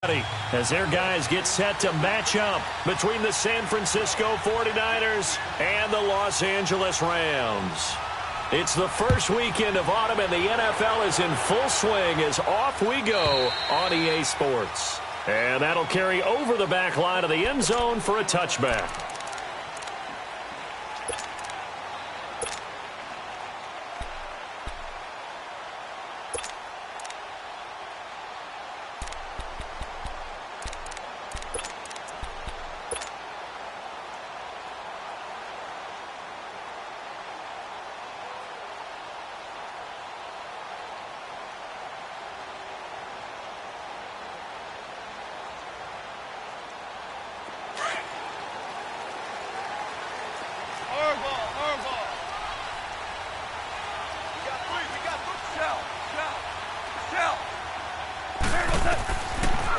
As their guys get set to match up between the San Francisco 49ers and the Los Angeles Rams. It's the first weekend of autumn, and the NFL is in full swing as off we go on EA Sports. And that'll carry over the back line of the end zone for a touchback.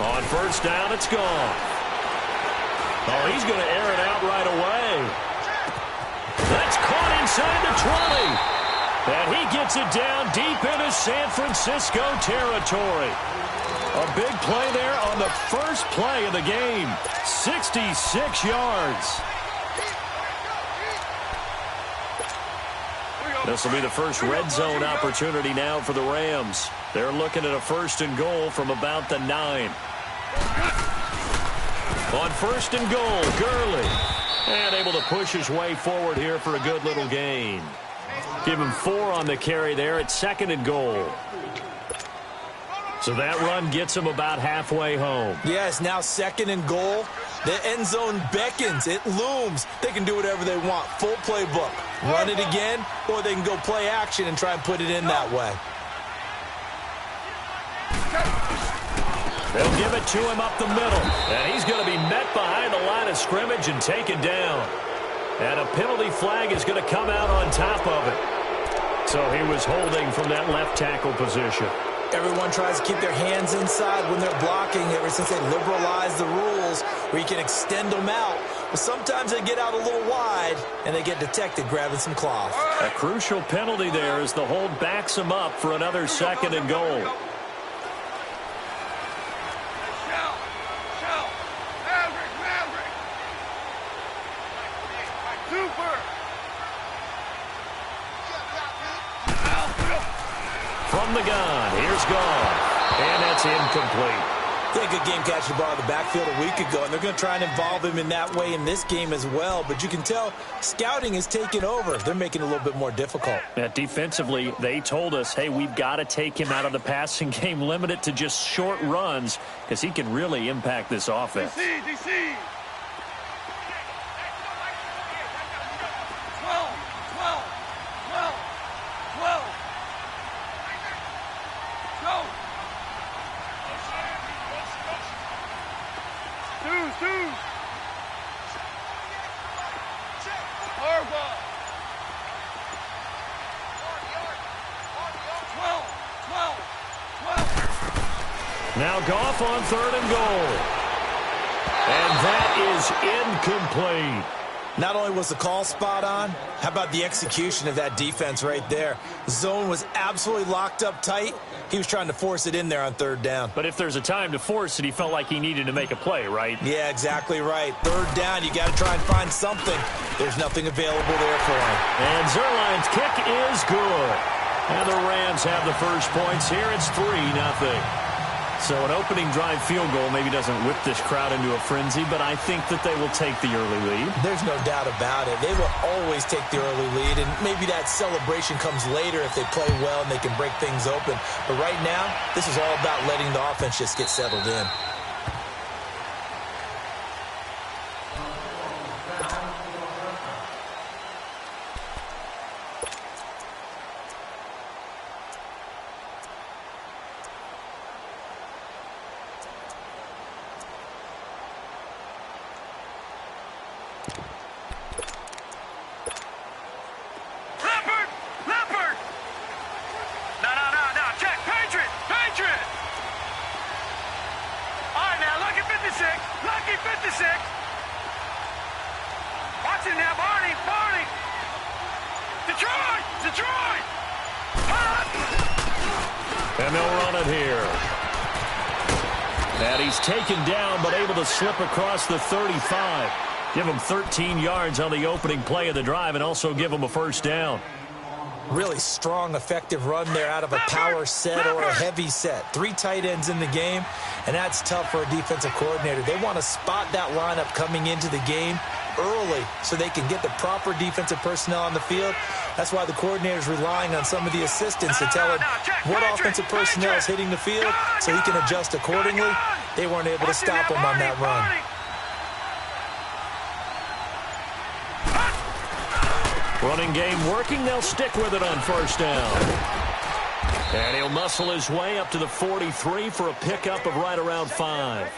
On first down, it's gone. Oh, he's going to air it out right away. That's caught inside the 20. And he gets it down deep into San Francisco territory. A big play there on the first play of the game. 66 yards. This will be the first red zone opportunity now for the Rams. They're looking at a first and goal from about the 9. On first and goal, Gurley. And able to push his way forward here for a good little gain. Give him 4 on the carry there at second and goal. So that run gets him about halfway home. Yeah, it's now second and goal. The end zone beckons. It looms. They can do whatever they want. Full playbook. Run it again, or they can go play action and try and put it in that way. They'll give it to him up the middle. And he's going to be met behind the line of scrimmage and taken down. And a penalty flag is going to come out on top of it. So he was holding from that left tackle position. Everyone tries to keep their hands inside when they're blocking ever since they liberalized the rules where you can extend them out. But sometimes they get out a little wide and they get detected grabbing some cloth. A crucial penalty there as the hold backs them up for another second and goal. From the gun, here's Goff, and that's incomplete. Yeah, good game catching the ball in the backfield a week ago, and they're going to try and involve him in that way in this game as well. But you can tell scouting is taking over. They're making it a little bit more difficult. Defensively, they told us, hey, we've got to take him out of the passing game, limit it to just short runs, because he can really impact this offense. DC. Now Goff on third and goal. And that is incomplete. Not only was the call spot on, how about the execution of that defense right there? The zone was absolutely locked up tight. He was trying to force it in there on third down. But if there's a time to force it, he felt like he needed to make a play, right? Yeah, exactly right. Third down, you got to try and find something. There's nothing available there for him. And Zerline's kick is good. And the Rams have the first points here. It's 3-0. So an opening drive field goal maybe doesn't whip this crowd into a frenzy, but I think that they will take the early lead. There's no doubt about it. They will always take the early lead, and maybe that celebration comes later if they play well and they can break things open. But right now, this is all about letting the offense just get settled in. Lucky 56. Watch it now, Barney. Detroit. And they'll run it here. And he's taken down, but able to slip across the 35. Give him 13 yards on the opening play of the drive and also give him a first down. Really strong, effective run there out of a power set or a heavy set. 3 tight ends in the game, and that's tough for a defensive coordinator. They want to spot that lineup coming into the game early so they can get the proper defensive personnel on the field. That's why the coordinator's relying on some of the assistants to tell him what offensive personnel is hitting the field so he can adjust accordingly. They weren't able to stop him on that run. Running game working. They'll stick with it on first down. And he'll muscle his way up to the 43 for a pickup of right around 5.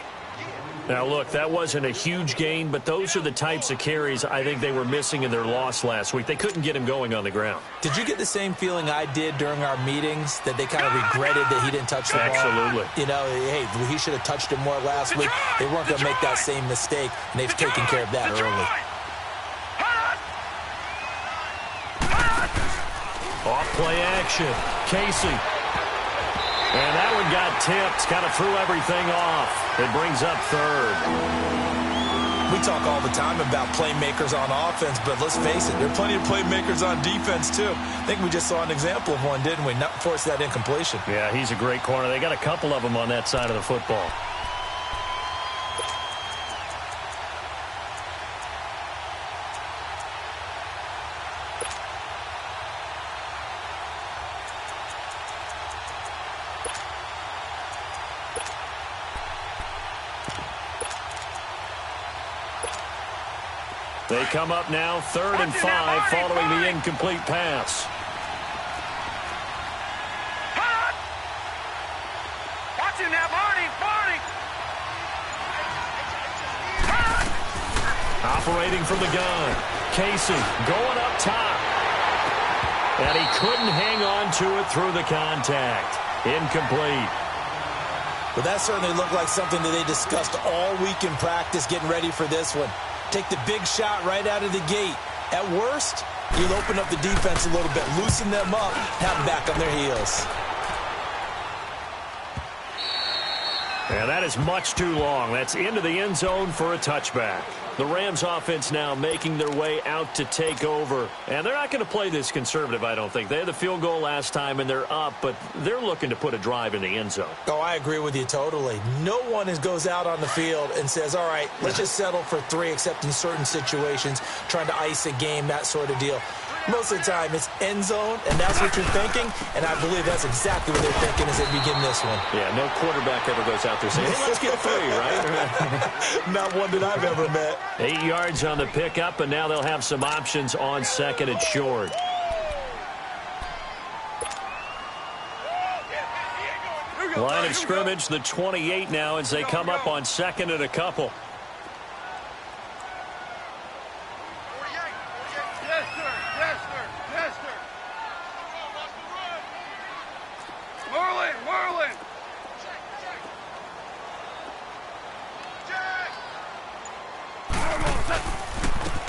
Now, look, that wasn't a huge gain, but those are the types of carries I think they were missing in their loss last week. They couldn't get him going on the ground. Did you get the same feeling I did during our meetings, that they kind of regretted that he didn't touch the ball? Absolutely. You know, hey, he should have touched it more last week. They weren't going to make that same mistake, and they've taken care of that early. Off play action. Casey. And that one got tipped. Kind of threw everything off. It brings up third. We talk all the time about playmakers on offense, but let's face it, there are plenty of playmakers on defense, too. I think we just saw an example of one, didn't we? Not force that incompletion. Yeah, he's a great corner. They got a couple of them on that side of the football. They come up now, 3rd and 5, following the incomplete pass. Watching that, Barney! Operating from the gun. Casey going up top. And he couldn't hang on to it through the contact. Incomplete. But that certainly looked like something that they discussed all week in practice getting ready for this one. Take the big shot right out of the gate. At worst, you'll open up the defense a little bit, loosen them up, have them back on their heels. And that is much too long. That's into the end zone for a touchback. The Rams offense now making their way out to take over. And they're not going to play this conservative, I don't think. They had the field goal last time, and they're up, but they're looking to put a drive in the end zone. Oh, I agree with you totally. No one goes out on the field and says, all right, let's just settle for 3, except in certain situations, trying to ice a game, that sort of deal. Most of the time, it's end zone, and that's what you're thinking, and I believe that's exactly what they're thinking as they begin this one. Yeah, no quarterback ever goes out there saying, hey, let's get 3, right? Not one that I've ever met. 8 yards on the pickup, and now they'll have some options on 2nd and short. Line of scrimmage, the 28 now as they come up on 2nd and a couple.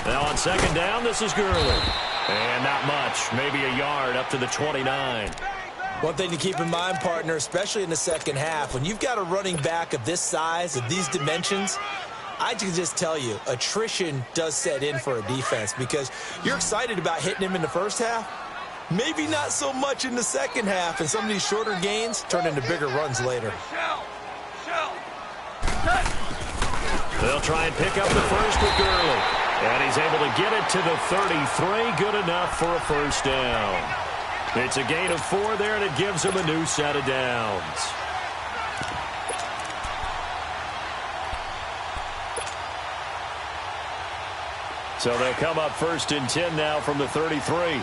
Now on 2nd down, this is Gurley. And not much, maybe a yard up to the 29. One thing to keep in mind, partner, especially in the second half, when you've got a running back of this size, of these dimensions, I can just tell you, attrition does set in for a defense because you're excited about hitting him in the first half. Maybe not so much in the second half, and some of these shorter gains turn into bigger runs later. They'll try and pick up the first with Gurley. And he's able to get it to the 33. Good enough for a first down. It's a gain of 4 there, and it gives him a new set of downs. So they'll come up 1st and 10 now from the 33.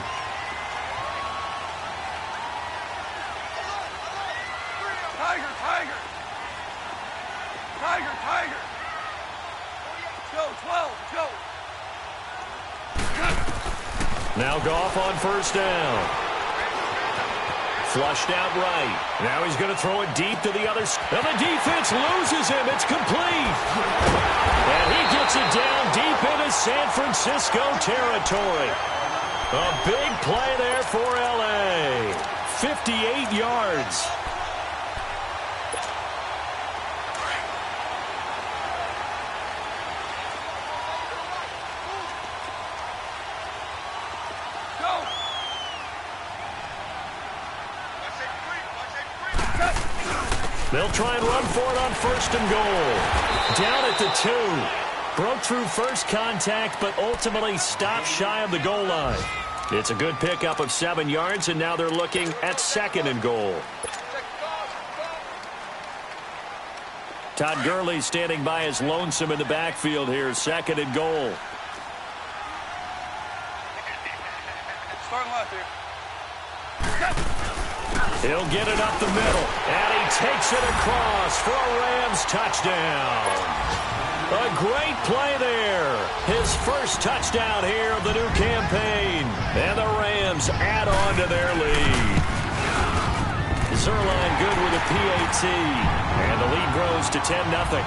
Tiger. Go, 12, go. Now Goff on first down. Flushed out right. Now he's going to throw it deep to the other side. And the defense loses him. It's complete. And he gets it down deep into San Francisco territory. A big play there for L.A. 58 yards. They'll try and run for it on 1st and goal. Down at the 2. Broke through first contact, but ultimately stopped shy of the goal line. It's a good pickup of 7 yards, and now they're looking at 2nd and goal. Todd Gurley standing by as lonesome in the backfield here. 2nd and goal. Starting left here. He'll get it up the middle, and he takes it across for a Rams touchdown. A great play there. His first touchdown here of the new campaign. And the Rams add on to their lead. Zerline good with a PAT. And the lead grows to 10-0.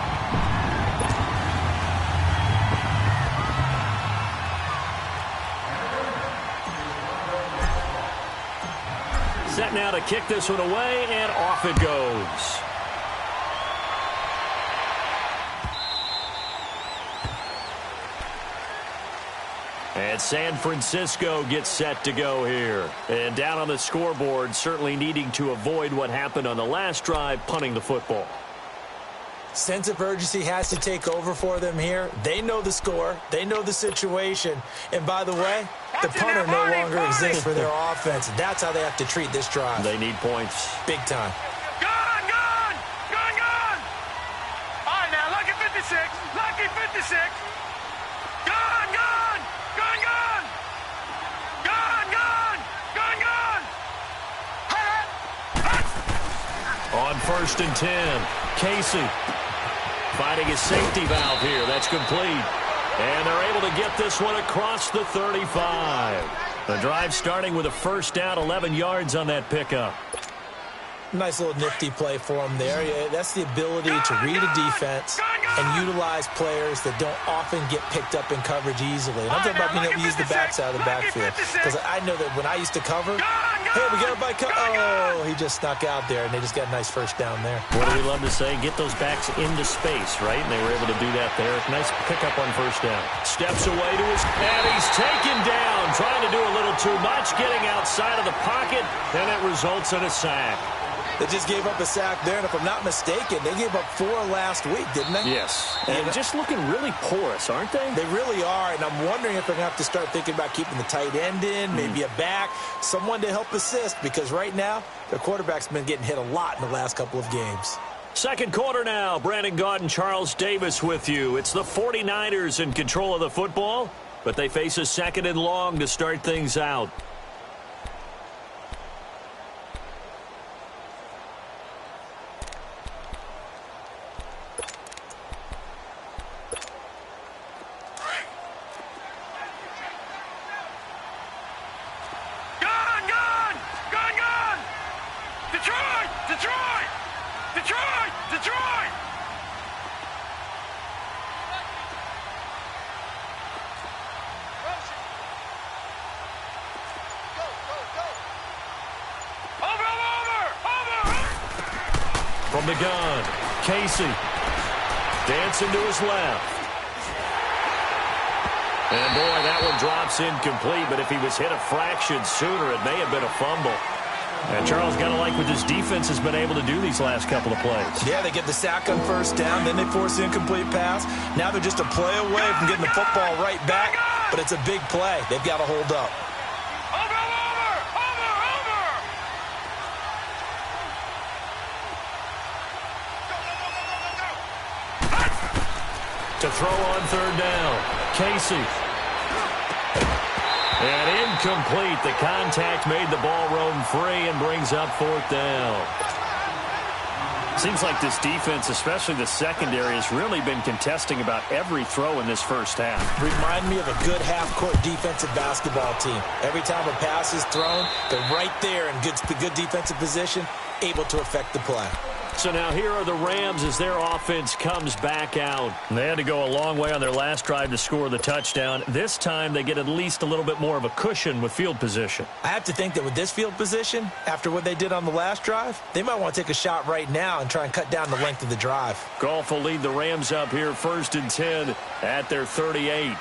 Set now to kick this one away, and off it goes. And San Francisco gets set to go here. And down on the scoreboard, certainly needing to avoid what happened on the last drive, punting the football. Sense of urgency has to take over for them here. They know the score. They know the situation. And by the way, the punter no longer exists for their offense. That's how they have to treat this drive. They need points. Big time. Gone, gone, gone, gone. All right, now, lucky 56, lucky 56. Gone, gone, gone, gone. Gone, gone, gone, gone. On 1st and 10, Casey finding his safety valve here. That's complete. And they're able to get this one across the 35. The drive starting with a first down, 11 yards on that pickup. Nice little nifty play for him there. Yeah, that's the ability to read a defense and utilize players that don't often get picked up in coverage easily. And I'm talking about being able to use the backside of the backfield. Because I know that when I used to cover, hey, we got everybody oh, he just snuck out there, and they just got a nice first down there. What do we love to say? Get those backs into space, right? And they were able to do that there. Nice pickup on first down. Steps away to his, and he's taken down. Trying to do a little too much, getting outside of the pocket, and it results in a sack. They just gave up a sack there, and if I'm not mistaken, they gave up 4 last week, didn't they? Yes. And just looking really porous, aren't they? They really are, and I'm wondering if they're going to have to start thinking about keeping the tight end in, maybe a back, someone to help assist, because right now, their quarterback's been getting hit a lot in the last couple of games. Second quarter now. Brandon Gaudin and Charles Davis with you. It's the 49ers in control of the football, but they face a 2nd and long to start things out. From the gun, Casey dancing to his left. And boy, that one drops incomplete, but if he was hit a fraction sooner, it may have been a fumble. And Charles, got to like what this defense has been able to do these last couple of plays. Yeah, they get the sack on first down, then they force the incomplete pass. Now they're just a play away from getting the football right back, but it's a big play. They've got to hold up. To throw on third down, Casey. And incomplete. The contact made the ball roam free and brings up 4th down. Seems like this defense, especially the secondary, has really been contesting about every throw in this first half. Remind me of a good half-court defensive basketball team. Every time a pass is thrown, they're right there in good defensive position, able to affect the play. So now here are the Rams as their offense comes back out. They had to go a long way on their last drive to score the touchdown. This time they get at least a little bit more of a cushion with field position. I have to think that with this field position, after what they did on the last drive, they might want to take a shot right now and try and cut down the length of the drive. Goff will lead the Rams up here 1st and 10 at their 38.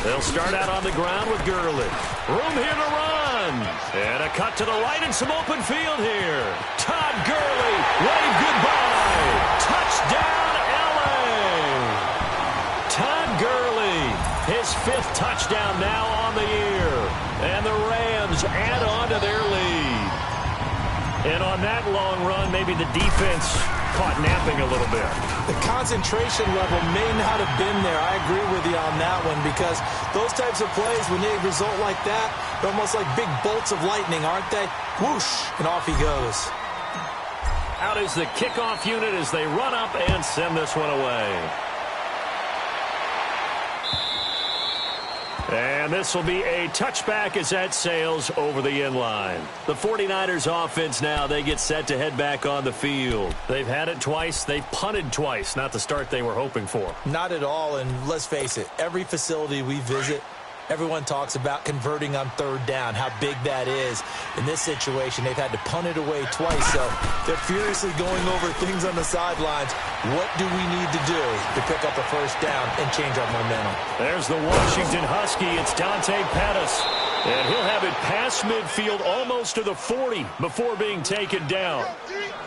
They'll start out on the ground with Gurley. Room here to run. And a cut to the right and some open field here. Todd Gurley, wave goodbye. Touchdown, L.A. Todd Gurley, his 5th touchdown now on the year. And the Rams add on to their lead. And on that long run, maybe the defense caught napping a little bit. The concentration level may not have been there. I agree with you on that one, because those types of plays, when they result like that, they're almost like big bolts of lightning, aren't they? Whoosh, and off he goes. Out is the kickoff unit as they run up and send this one away. And this will be a touchback as that sails over the end line. The 49ers offense now, they get set to head back on the field. They've had it twice. They've punted twice. Not the start they were hoping for. Not at all, and let's face it, every facility we visit, everyone talks about converting on 3rd down, how big that is. In this situation, they've had to punt it away twice, so they're furiously going over things on the sidelines. What do we need to do to pick up a 1st down and change our momentum? There's the Washington Husky. It's Dante Pettis. And he'll have it past midfield almost to the 40 before being taken down.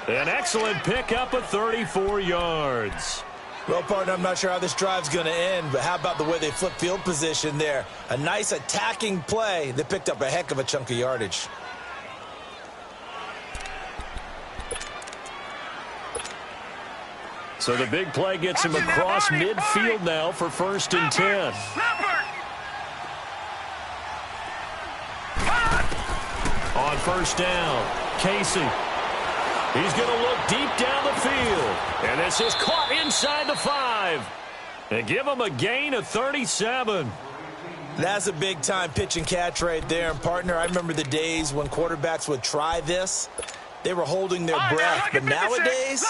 An excellent pickup of 34 yards. Well, partner, I'm not sure how this drive's going to end, but how about the way they flip field position there? A nice attacking play. They picked up a heck of a chunk of yardage. So the big play gets him across midfield now for 1st and 10. On 1st down, Casey. He's going to look deep down the field. And this is caught inside the 5. And give him a gain of 37. That's a big-time pitch and catch right there. And, partner, I remember the days when quarterbacks would try this. They were holding their breath. But nowadays,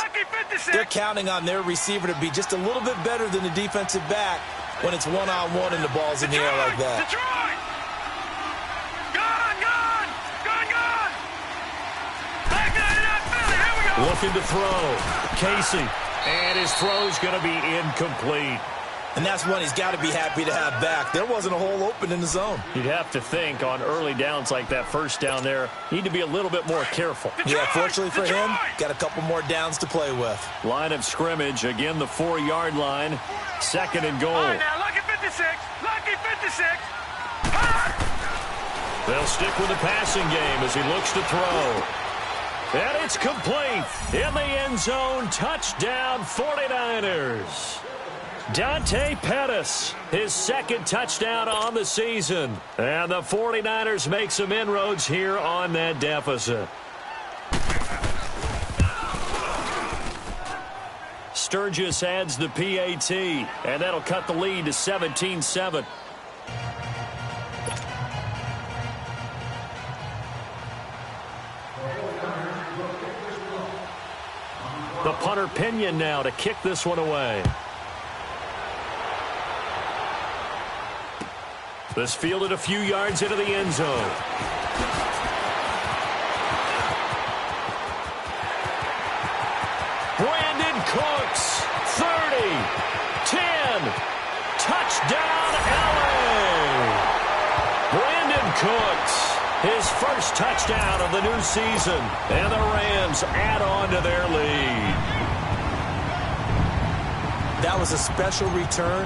they're counting on their receiver to be just a little bit better than the defensive back when it's one-on-one and the ball's in the air like that. Looking to throw. Casey. And his throw's going to be incomplete. And that's one he's got to be happy to have back. There wasn't a hole open in the zone. You'd have to think on early downs like that 1st down there, need to be a little bit more careful. Yeah, fortunately for him, got a couple more downs to play with. Line of scrimmage, again the 4-yard line. 2nd and goal. All right, now, lucky 56. Lucky 56. They'll stick with the passing game as he looks to throw. And it's complete. In the end zone, touchdown 49ers. Dante Pettis, his 2nd touchdown on the season. And the 49ers make some inroads here on that deficit. Sturgis adds the PAT, and that'll cut the lead to 17-7. The punter Pinion now to kick this one away. This fielded a few yards into the end zone. Brandon Cooks, 30, 10, touchdown LA. Brandon Cooks, his 1st touchdown of the new season, and the Rams add on to their lead. That was a special return,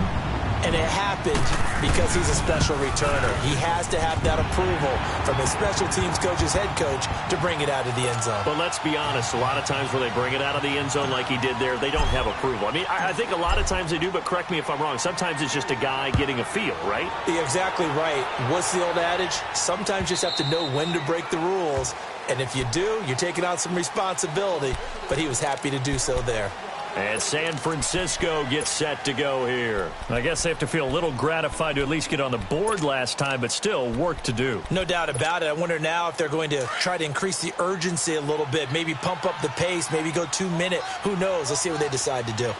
and it happened because he's a special returner. He has to have that approval from his special teams coach's head coach to bring it out of the end zone. But let's be honest, a lot of times when they bring it out of the end zone like he did there, they don't have approval. I mean, I think a lot of times they do, but correct me if I'm wrong. Sometimes it's just a guy getting a feel, right? You're exactly right. What's the old adage? Sometimes you just have to know when to break the rules. And if you do, you're taking on some responsibility. But he was happy to do so there. And San Francisco gets set to go here. I guess they have to feel a little gratified to at least get on the board last time, but still work to do. No doubt about it. I wonder now if they're going to try to increase the urgency a little bit, maybe pump up the pace, maybe go 2-minute. Who knows? Let's see what they decide to do.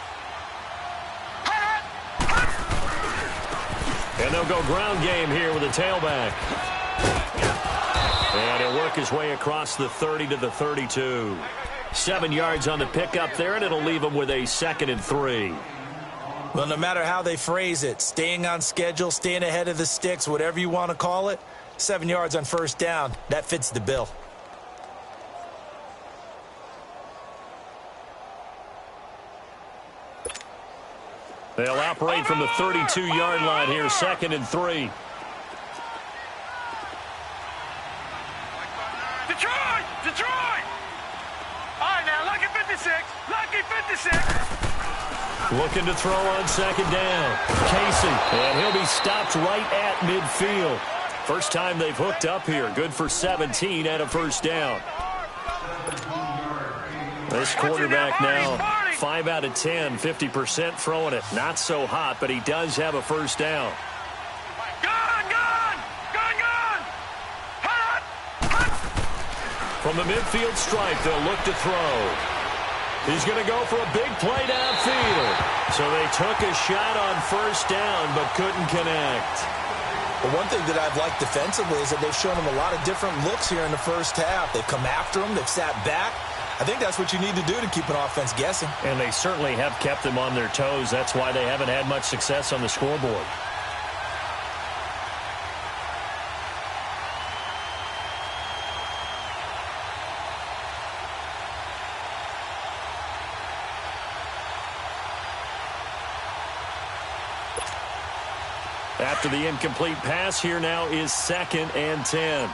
And they'll go ground game here with a tailback. And he'll work his way across the 30 to the 32. 7 yards on the pickup there, and it'll leave him with a 2nd and 3. Well, no matter how they phrase it, staying on schedule, staying ahead of the sticks, whatever you want to call it, 7 yards on first down, that fits the bill. They'll operate from the 32-yard line here, 2nd and 3. Detroit! Detroit! All right, now, lucky 56. Lucky 56. Looking to throw on 2nd down. Casey, and he'll be stopped right at midfield. First time they've hooked up here. Good for 17 and a first down. This quarterback now, 5 out of 10, 50% throwing it. Not so hot, but he does have a first down. Gone! Gone! Gone! Gone! Hot! Hot! From the midfield stripe, they'll look to throw. He's going to go for a big play downfield. So they took a shot on first down, but couldn't connect. But one thing that I've liked defensively is that they've shown him a lot of different looks here in the first half. They've come after him. They've sat back. I think that's what you need to do to keep an offense guessing. And they certainly have kept them on their toes. That's why they haven't had much success on the scoreboard. After the incomplete pass, here now is 2nd and 10.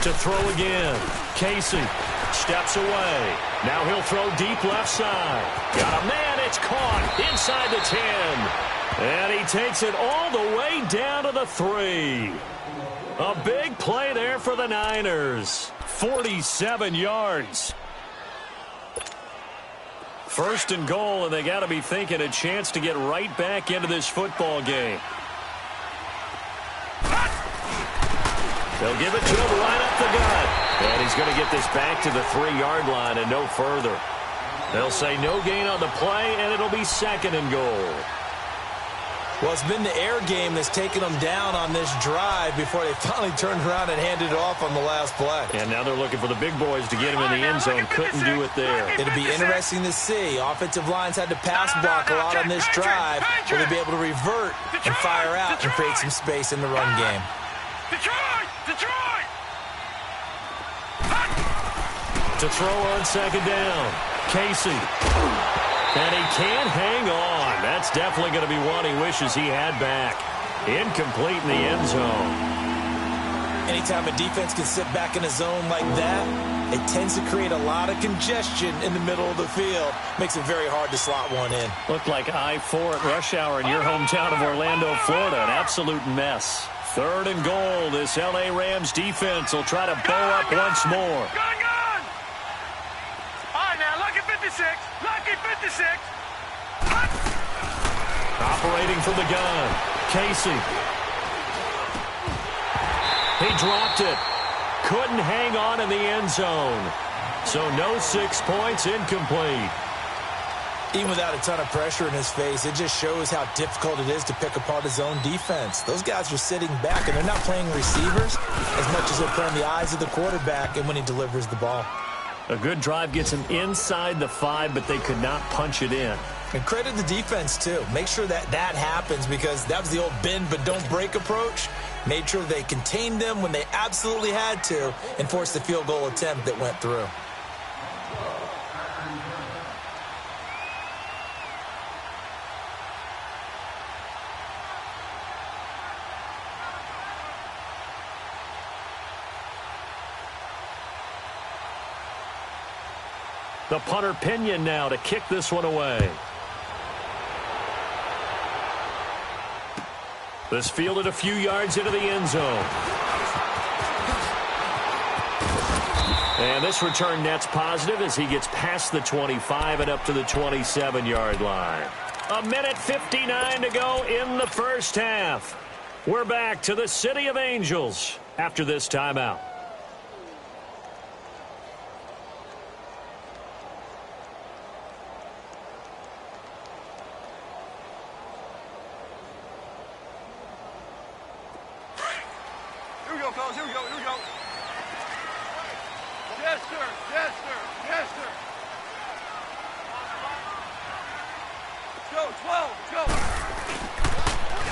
To throw again. Casey steps away. Now he'll throw deep left side. Got a man. It's caught inside the 10. And he takes it all the way down to the 3. A big play there for the Niners. 47 yards. First and goal, and they got to be thinking a chance to get right back into this football game. They'll give it to him right up the gut. And he's going to get this back to the 3-yard line and no further. They'll say no gain on the play, and it'll be 2nd and goal. Well, it's been the air game that's taken them down on this drive before they finally turned around and handed it off on the last play. And now they're looking for the big boys to get him in the end zone. Couldn't do it there. It'll be interesting to see. Offensive lines had to pass block a lot on this drive. Will they be able to revert and fire out and create some space in the run game? Detroit! Detroit! To throw on 2nd down. Casey. And he can't hang on. That's definitely going to be one he wishes he had back. Incomplete in the end zone. Anytime a defense can sit back in a zone like that, it tends to create a lot of congestion in the middle of the field. Makes it very hard to slot one in. Looked like I-4 at rush hour in your hometown of Orlando, Florida. An absolute mess. 3rd and goal. This L.A. Rams defense will try to bow up once more. Gone! Gone! All right, now, lucky 56. Lucky 56. Operating from the gun. Casey. He dropped it. Couldn't hang on in the end zone. So no 6 points, incomplete. Even without a ton of pressure in his face, it just shows how difficult it is to pick apart his own defense. Those guys are sitting back, and they're not playing receivers as much as they're playing the eyes of the quarterback and when he delivers the ball. A good drive gets him inside the 5, but they could not punch it in. And credit the defense, too. Make sure that happens, because that was the old bend but don't break approach. Made sure they contained them when they absolutely had to and forced the field goal attempt that went through. The punter Pinion now to kick this one away. This fielded a few yards into the end zone. And this return net's positive as he gets past the 25 and up to the 27-yard line. 1:59 to go in the first half. We're back to the City of Angels after this timeout. Here we go. Yes, sir. Yes, sir. Yes, sir. Go, 12, go.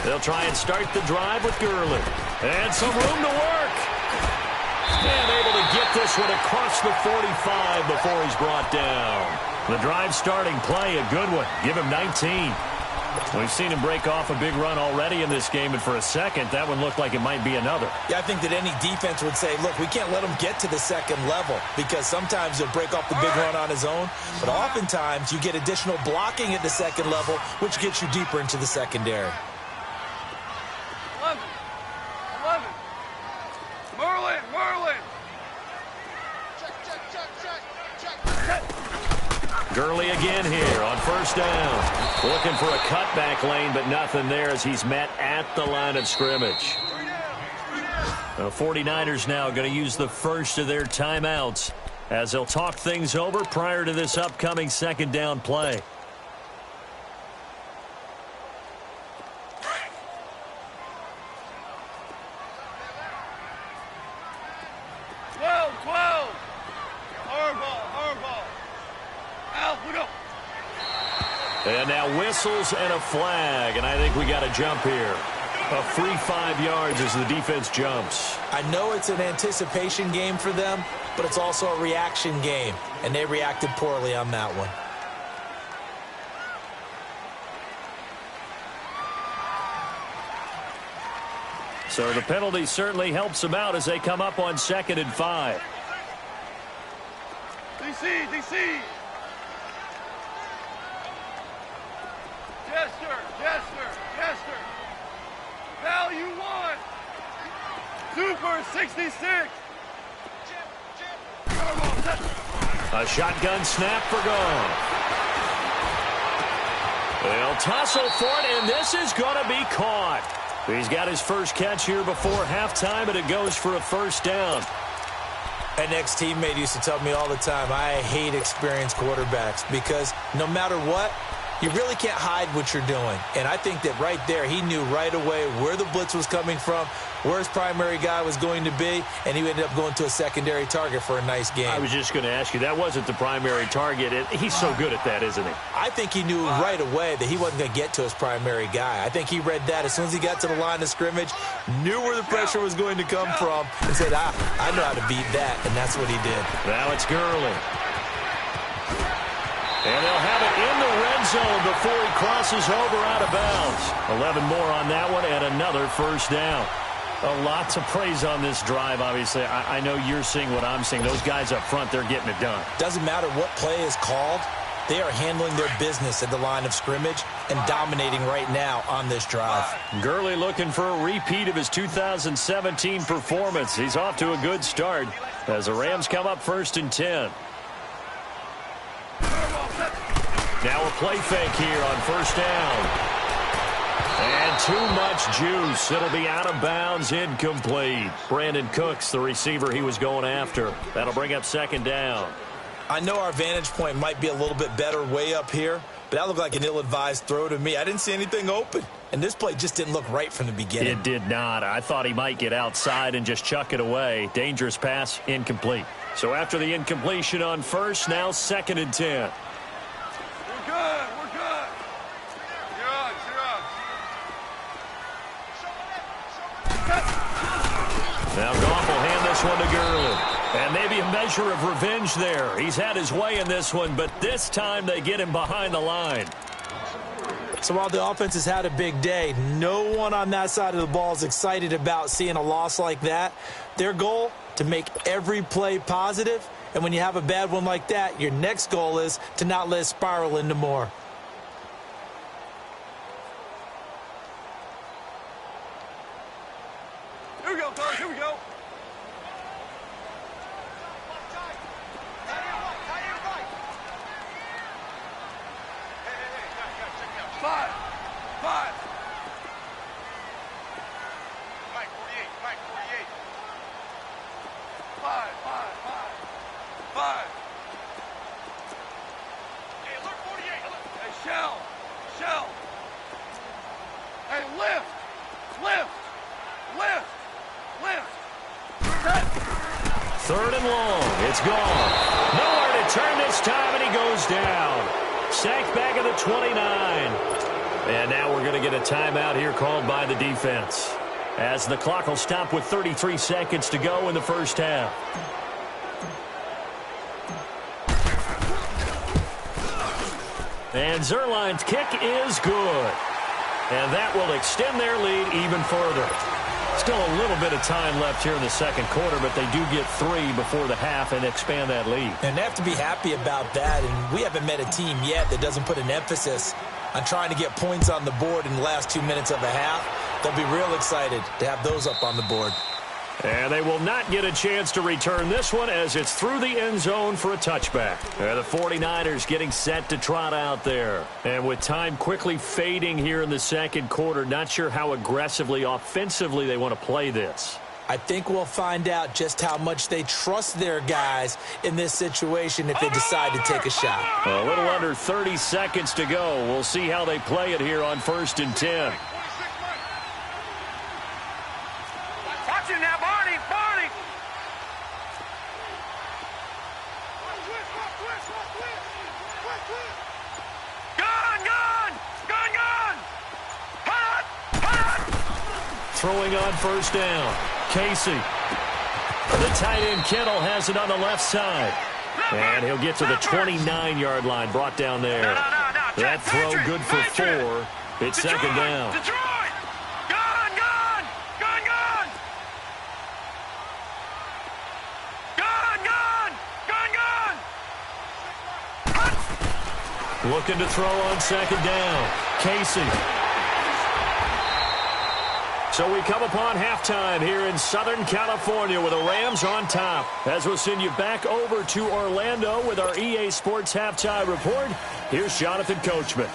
They'll try and start the drive with Gurley. And some room to work. And able to get this one across the 45 before he's brought down. The drive starting play, a good one. Give him 19. We've seen him break off a big run already in this game, and for a second, that one looked like it might be another. Yeah, I think that any defense would say, look, we can't let him get to the second level because sometimes he'll break off the big run on his own, but oftentimes you get additional blocking at the second level, which gets you deeper into the secondary. 11. Merlin. Check. Gurley again here on first down. Looking for a cutback lane, but nothing there as he's met at the line of scrimmage. The 49ers now going to use the first of their timeouts as they'll talk things over prior to this upcoming second down play. And now whistles and a flag, and I think we got a jump here. A free 5 yards as the defense jumps. I know it's an anticipation game for them, but it's also a reaction game, and they reacted poorly on that one. So the penalty certainly helps them out as they come up on 2nd and 5. DC. Jester. Value 1. Super 66. A shotgun snap for Goff. They'll tussle for it, and this is going to be caught. He's got his first catch here before halftime, and it goes for a first down. An ex-teammate used to tell me all the time, I hate experienced quarterbacks because no matter what, you really can't hide what you're doing. And I think that right there, he knew right away where the blitz was coming from, where his primary guy was going to be, and he ended up going to a secondary target for a nice game. I was just going to ask you, that wasn't the primary target. He's so good at that, isn't he? I think he knew right away that he wasn't going to get to his primary guy. I think he read that as soon as he got to the line of scrimmage, knew where the pressure was going to come from, and said, I know how to beat that, and that's what he did. Now it's Gurley. And they'll have it in the red zone before he crosses over out of bounds. 11 more on that one and another first down. A lot to praise on this drive, obviously. I know you're seeing what I'm seeing. Those guys up front, they're getting it done. Doesn't matter what play is called. They are handling their business at the line of scrimmage and dominating right now on this drive. Gurley looking for a repeat of his 2017 performance. He's off to a good start as the Rams come up 1st and 10. Now a play fake here on first down. And too much juice. It'll be out of bounds, incomplete. Brandon Cooks, the receiver he was going after. That'll bring up 2nd down. I know our vantage point might be a little bit better way up here, but that looked like an ill-advised throw to me. I didn't see anything open, and this play just didn't look right from the beginning. It did not. I thought he might get outside and just chuck it away. Dangerous pass, incomplete. So after the incompletion on first, now 2nd and 10. We're good. Now Goff will hand this one to Gurley. And maybe a measure of revenge there. He's had his way in this one, but this time they get him behind the line. So while the offense has had a big day, no one on that side of the ball is excited about seeing a loss like that. Their goal, to make every play positive. And when you have a bad one like that, your next goal is to not let it spiral into more. Here we go, Coach. Here we go. Five. Mike, 48. Five. Hey, alert 48. Hey, Shell. Hey, lift. 3rd and long. It's gone. Nowhere to turn this time, and he goes down. Sacked back at the 29. And now we're going to get a timeout here called by the defense, as the clock will stop with 33 seconds to go in the first half. And Zerline's kick is good. And that will extend their lead even further. Still a little bit of time left here in the second quarter, but they do get 3 before the half and expand that lead. And they have to be happy about that. And we haven't met a team yet that doesn't put an emphasis on trying to get points on the board in the last 2 minutes of a half. They'll be real excited to have those up on the board. And they will not get a chance to return this one as it's through the end zone for a touchback. And the 49ers getting set to trot out there. And with time quickly fading here in the second quarter, not sure how aggressively, offensively they want to play this. I think we'll find out just how much they trust their guys in this situation if they decide to take a shot. A little under 30 seconds to go. We'll see how they play it here on 1st and 10. Watch it now, Barney! Barney! Gun! Gun! Gun! Gun! Hot! Hot! Throwing on 1st down. Casey. The tight end Kittle has it on the left side. And he'll get to the 29-yard line, brought down there. No. That throw good for 4. It's second down. Detroit! Gun! Gun! Gun! Gun! Gun! Gun! Gun! Gun! Looking to throw on second down. Casey. So we come upon halftime here in Southern California with the Rams on top. As we'll send you back over to Orlando with our EA Sports Halftime Report, here's Jonathan Coachman.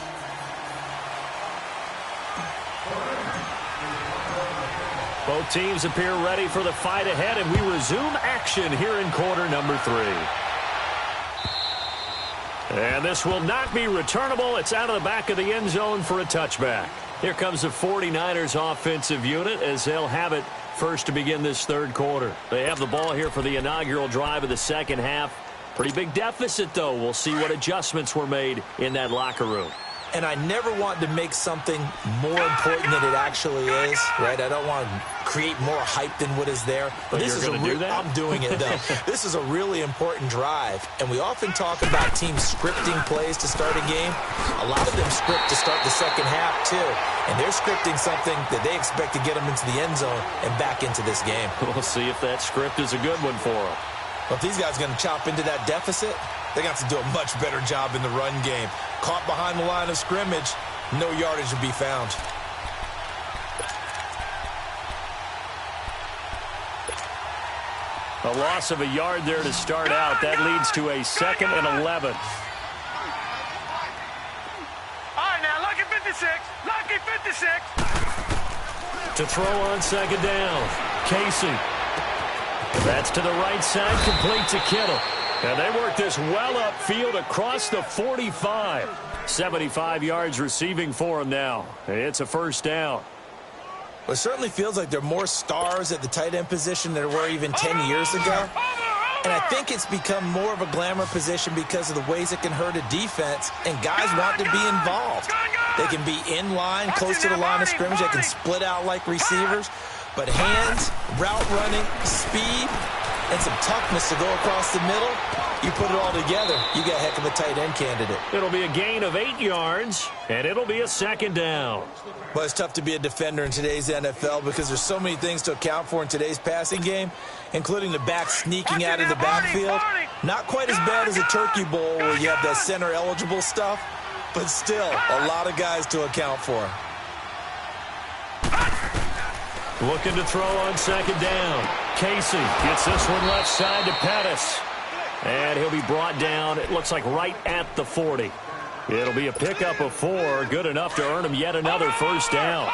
Both teams appear ready for the fight ahead, and we resume action here in quarter number 3. And this will not be returnable. It's out of the back of the end zone for a touchback. Here comes the 49ers offensive unit as they'll have it first to begin this third quarter. They have the ball here for the inaugural drive of the second half. Pretty big deficit, though. We'll see what adjustments were made in that locker room. And I never want to make something more important than it actually is, right? I don't want to create more hype than what is there. But this is going to do that? I'm doing it, though. This is a really important drive. And we often talk about teams scripting plays to start a game. A lot of them script to start the second half, too. And they're scripting something that they expect to get them into the end zone and back into this game. We'll see if that script is a good one for them. Well, if these guys are going to chop into that deficit, they got to do a much better job in the run game. Caught behind the line of scrimmage, no yardage to be found. A loss of a yard there to start out. That leads to a 2nd and 11. All right, now, lucky 56. Lucky 56. To throw on second down. Casey. That's to the right side, complete to Kittle. And they work this well upfield across the 45. 75 yards receiving for him now. It's a first down. Well, it certainly feels like there are more stars at the tight end position than there were even 10 years ago. And I think it's become more of a glamour position because of the ways it can hurt a defense, and guys want to be involved. They can be in line, close to the line of scrimmage. They can split out like receivers. But hands, route running, speed, and some toughness to go across the middle, you put it all together, you got a heck of a tight end candidate. It'll be a gain of 8 yards, and it'll be a second down. Well, it's tough to be a defender in today's NFL because there's so many things to account for in today's passing game, including the back sneaking out of the backfield. Not quite as bad as a Turkey Bowl where you have that center-eligible stuff, but still a lot of guys to account for. Looking to throw on second down. Casey gets this one left side to Pettis. And he'll be brought down, it looks like right at the 40. It'll be a pickup of 4, good enough to earn him yet another first down.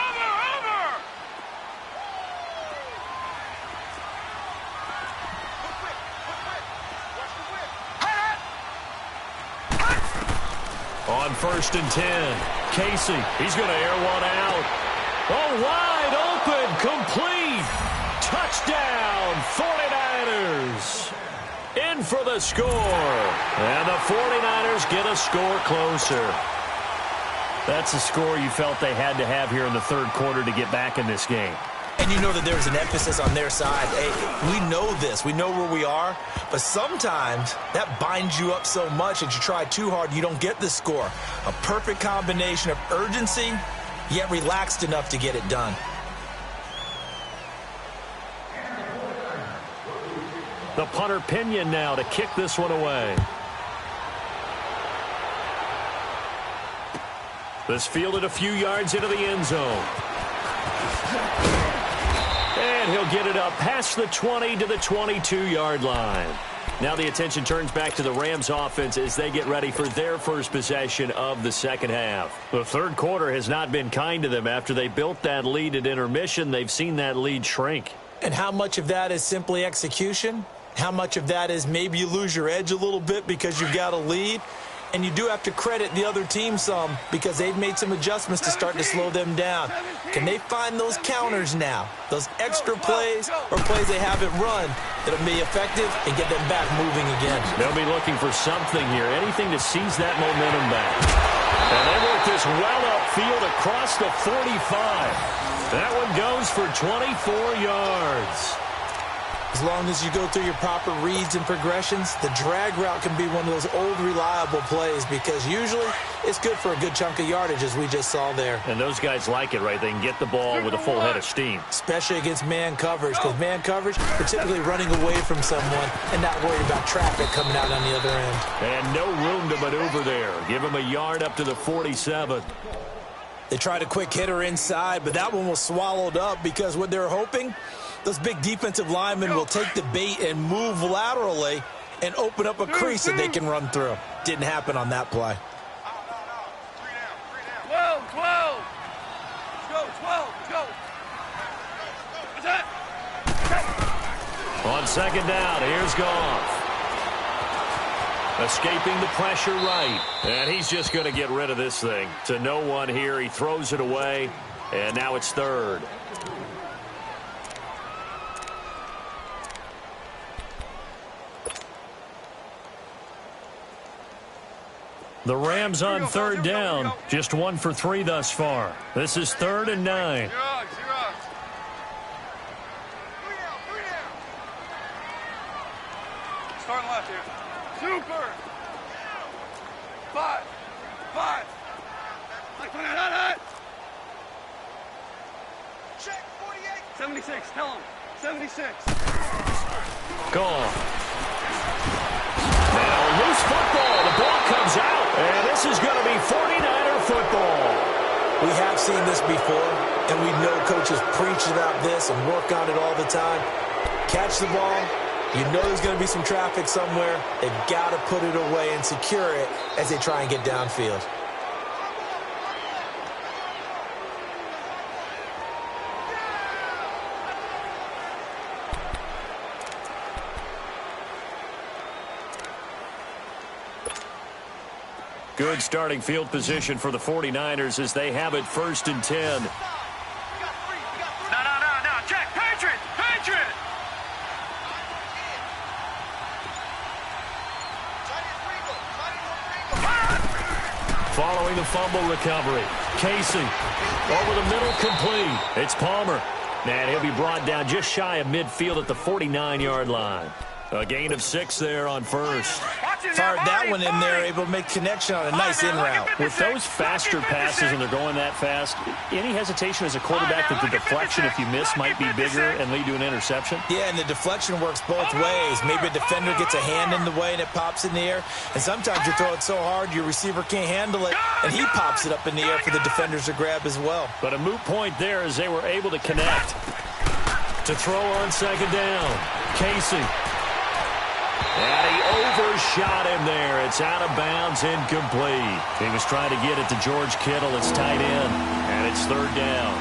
On 1st and 10, Casey, he's going to air one out. Oh, wide open, complete. Touchdown, 49ers. In for the score. And the 49ers get a score closer. That's the score you felt they had to have here in the third quarter to get back in this game. And you know that there's an emphasis on their side. Hey, we know this. We know where we are. But sometimes that binds you up so much that you try too hard, you don't get the score. A perfect combination of urgency, yet relaxed enough to get it done. The punter Pinion now to kick this one away. This fielded a few yards into the end zone. And he'll get it up past the 20 to the 22-yard line. Now the attention turns back to the Rams offense as they get ready for their first possession of the second half. The third quarter has not been kind to them. After they built that lead at intermission, they've seen that lead shrink. And how much of that is simply execution? How much of that is maybe you lose your edge a little bit because you've got a lead? And you do have to credit the other team some because they've made some adjustments to start to slow them down. Can they find those counters now, those extra plays or plays they haven't run that'll be effective and get them back moving again? They'll be looking for something here, anything to seize that momentum back. And they work this well upfield across the 45. That one goes for 24 yards. As long as you go through your proper reads and progressions, the drag route can be one of those old reliable plays because usually it's good for a good chunk of yardage as we just saw there. And those guys like it, right? They can get the ball with a full head of steam. Especially against man coverage because man coverage, we're typically running away from someone and not worried about traffic coming out on the other end. And no room to maneuver there. Give him a yard up to the 47. They tried a quick hitter inside, but that one was swallowed up because what they're hoping, those big defensive linemen will take the bait and move laterally and open up a crease that they can run through. Didn't happen on that play. 12, 12. Let's go, 12, let's go. What's that? On second down, here's Goff. Escaping the pressure right. And he's just going to get rid of this thing. To no one here, he throws it away, and now it's third. The Rams on third down, just 1 for 3 thus far. This is 3rd and 9. Starting left here. Super. 5. 5. Check 48. 76. Tell him. 76. Gone. Now loose football. The ball comes out. And this is going to be 49er football. We have seen this before, and we know coaches preach about this and work on it all the time. Catch the ball. You know there's going to be some traffic somewhere. They've got to put it away and secure it as they try and get downfield. Good starting field position for the 49ers as they have it 1st and 10. No. Check. Patriot. Patriot. Following the fumble recovery. Casey over the middle, complete. It's Palmer. And he'll be brought down just shy of midfield at the 49-yard line. A gain of 6 there on first. Fired that one in there, able to make connection on a nice in route. With those faster passes and they're going that fast, any hesitation as a quarterback that the deflection, if you miss, might be bigger and lead to an interception? Yeah, and the deflection works both ways. Maybe a defender gets a hand in the way and it pops in the air. And sometimes you throw it so hard your receiver can't handle it, and he pops it up in the air for the defenders to grab as well. But a moot point there as they were able to connect. To throw on second down, Casey. And he overshot him there. It's out of bounds, incomplete. He was trying to get it to George Kittle. It's tight end, and it's 3rd down.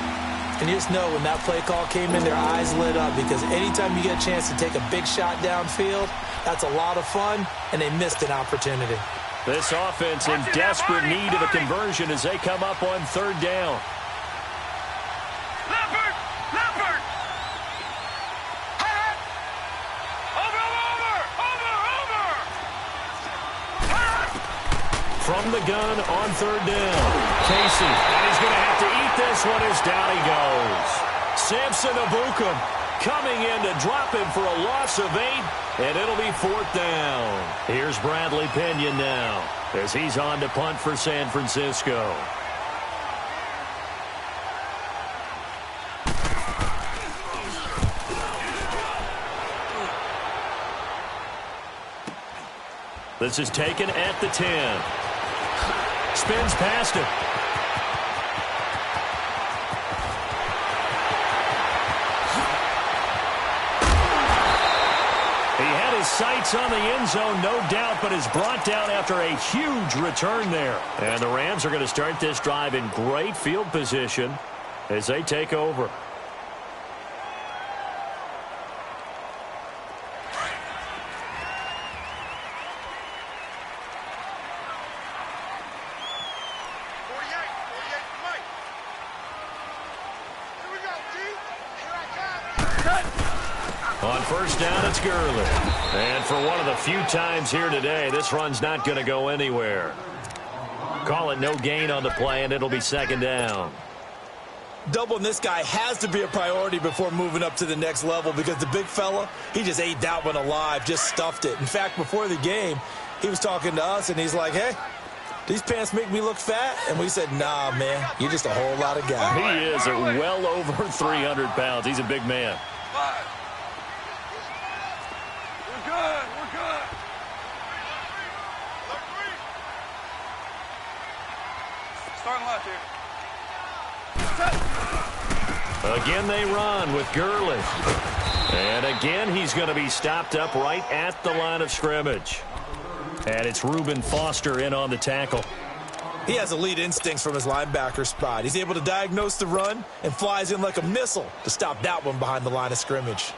And you just know when that play call came in, their eyes lit up because anytime you get a chance to take a big shot downfield, that's a lot of fun, and they missed an opportunity. This offense in desperate need of a conversion as they come up on 3rd down. From from the gun on third down. Casey, and he's going to have to eat this one as down he goes. Samson Abukum coming in to drop him for a loss of 8, and it'll be fourth down. Here's Bradley Pena now as he's on to punt for San Francisco. This is taken at the 10. Spins past it. He had his sights on the end zone, no doubt, but is brought down after a huge return there. And the Rams are going to start this drive in great field position as they take over. On first down, it's Gurley. And for one of the few times here today, this run's not going to go anywhere. Call it no gain on the play, and it'll be second down. Doubling this guy has to be a priority before moving up to the next level because the big fella, he just ate that one alive, just stuffed it. In fact, before the game, he was talking to us, and he's like, hey, these pants make me look fat? And we said, nah, man, you're just a whole lot of guy. He is at well over 300 pounds. He's a big man. We're good. Starting left here. Again they run with Gurley. And again he's going to be stopped up right at the line of scrimmage. And it's Reuben Foster in on the tackle. He has elite instincts from his linebacker spot. He's able to diagnose the run and flies in like a missile to stop that one behind the line of scrimmage.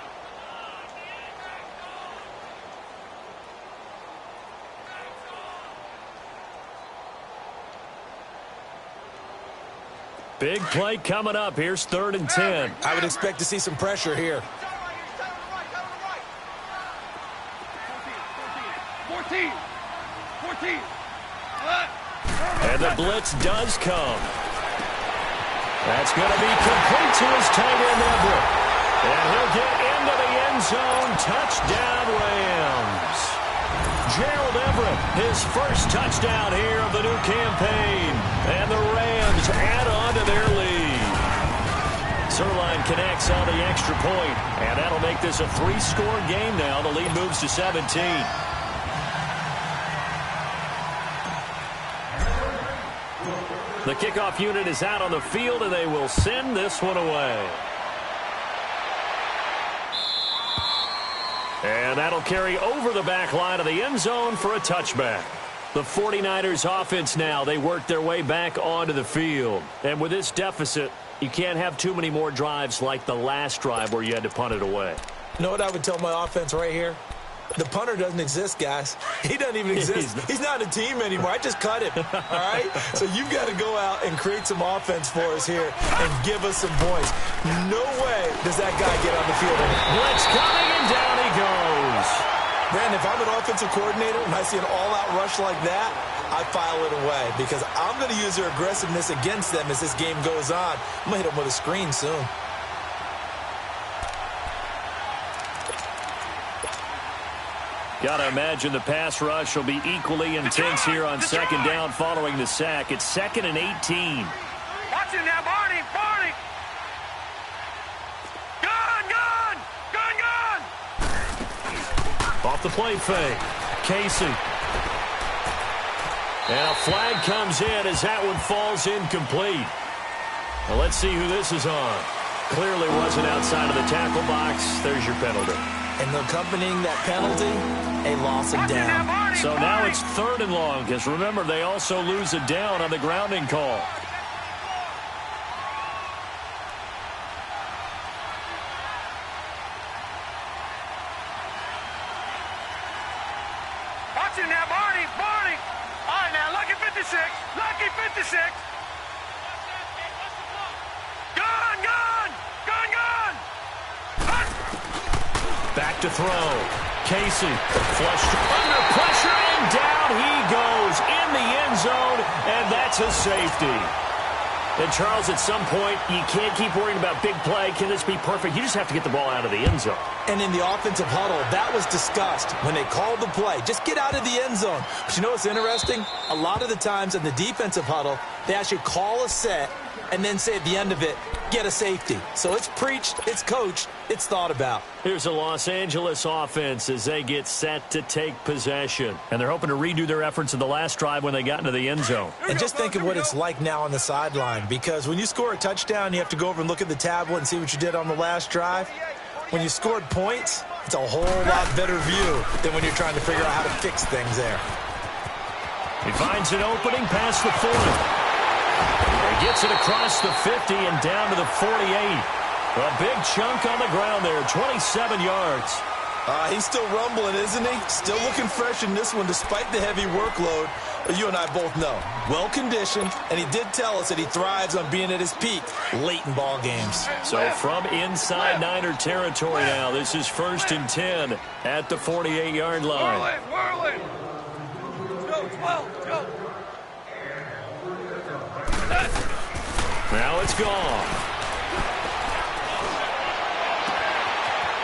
Big play coming up. Here's 3rd and 10. I would expect to see some pressure here. 14. And the blitz does come. That's going to be complete to his tight end, Everett. And he'll get into the end zone. Touchdown, Rams. Gerald Everett, his first touchdown here of the new campaign. And the Rams add on to their lead. Zerline connects on the extra point, and that'll make this a 3-score game now. The lead moves to 17. The kickoff unit is out on the field, and they will send this one away. And that'll carry over the back line of the end zone for a touchback. The 49ers offense now, they work their way back onto the field. And with this deficit, you can't have too many more drives like the last drive where you had to punt it away. You know what I would tell my offense right here? The punter doesn't exist, guys. He doesn't even exist. He's not a team anymore. I just cut him, all right? So you've got to go out and create some offense for us here and give us some points. No way does that guy get on the field anymore. Blitz coming, and down he goes. Brandon, if I'm an offensive coordinator and I see an all-out rush like that, I file it away because I'm going to use their aggressiveness against them as this game goes on. I'm going to hit them with a screen soon. Got to imagine the pass rush will be equally intense here on second down following the sack. It's 2nd and 18. Watch it now, Barney. Gun. Off the play fake. Casey. And a flag comes in as that one falls incomplete. Well, let's see who this is on. Clearly wasn't outside of the tackle box. There's your penalty. And accompanying that penalty, a loss of down. So now it's 3rd and long, because remember, they also lose a down on the grounding call. Watch it now, Barney. All right, now, lucky 56. Gun. Back to throw. Casey flushed under pressure. and down he goes in the end zone, and that's a safety. And, Charles, at some point, you can't keep worrying about big play. Can this be perfect? You just have to get the ball out of the end zone. And in the offensive huddle, that was discussed when they called the play. Just get out of the end zone. But you know what's interesting? A lot of the times in the defensive huddle, they actually call a set and then say at the end of it, get a safety. So it's preached, it's coached, it's thought about. Here's a Los Angeles offense as they get set to take possession. And they're hoping to redo their efforts in the last drive when they got into the end zone. And just think of what it's like now on the sideline, because when you score a touchdown, you have to go over and look at the tablet and see what you did on the last drive. When you scored points, it's a whole lot better view than when you're trying to figure out how to fix things there. He finds an opening past the 40. He gets it across the 50 and down to the 48. A big chunk on the ground there, 27 yards. He's still rumbling, isn't he? Still looking fresh in this one despite the heavy workload. But you and I both know, well-conditioned, and he did tell us that he thrives on being at his peak late in ball games. So from inside Niner territory now, this is 1st and 10 at the 48-yard line. Whirl it. Go, 12, go. Now it's gone.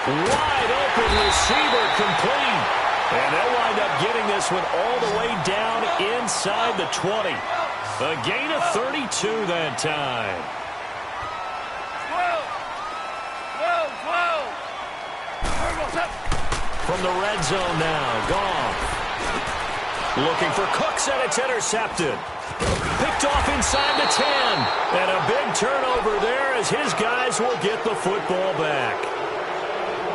Wide open receiver complete. And they'll wind up getting this one all the way down inside the 20. A gain of 32 that time. 12. From the red zone now, Goff. Looking for Cooks, and it's intercepted. Picked off inside the 10. And a big turnover there as his guys will get the football back.